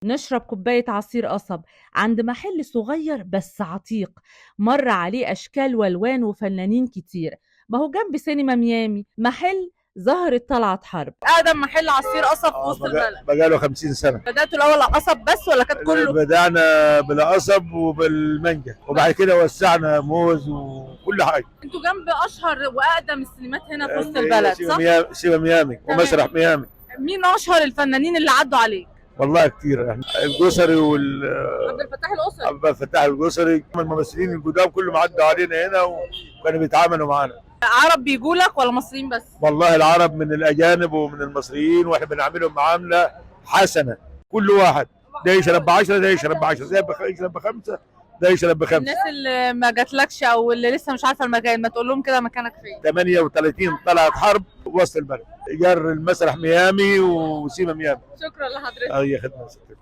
نشرب كوباية عصير قصب عند محل صغير بس عتيق، مر عليه أشكال والوان وفنانين كتير. ما هو جنب سينما ميامي، محل ظهرت طلعت حرب. أقدم محل عصير قصب في وسط البلد. بقاله 50 سنة. بدأتوا الأول قصب بس ولا كانت كله؟ بدأنا بالقصب وبالمانجا وبعد كده وسعنا موز وكل حاجة. انتوا جنب أشهر وأقدم السينمات هنا في وسط البلد صح؟ سينما ميامي ومسرح ميامي. مين أشهر الفنانين اللي عدوا عليك؟ والله كتير، احنا الجسري عبد الفتاح القصري. عبد الفتاح القصري، الممثلين القدام كلهم عدوا علينا هنا وكانوا بيتعاملوا معانا. عرب بيجوا لك ولا مصريين بس؟ والله العرب من الاجانب ومن المصريين، واحنا بنعاملهم معامله حسنه. كل واحد ده يشرب ب 10، ده يشرب ب 10، ده يشرب ب5، ده يشرب ب5. الناس اللي ما جاتلكش او اللي لسه مش عارفه المكان، ما تقول لهم كده مكانك فين؟ 38 طلعت حرب وسط البلد، جر المسرح ميامي وسيما ميامي. شكرا لحضرتك. اي خدمه.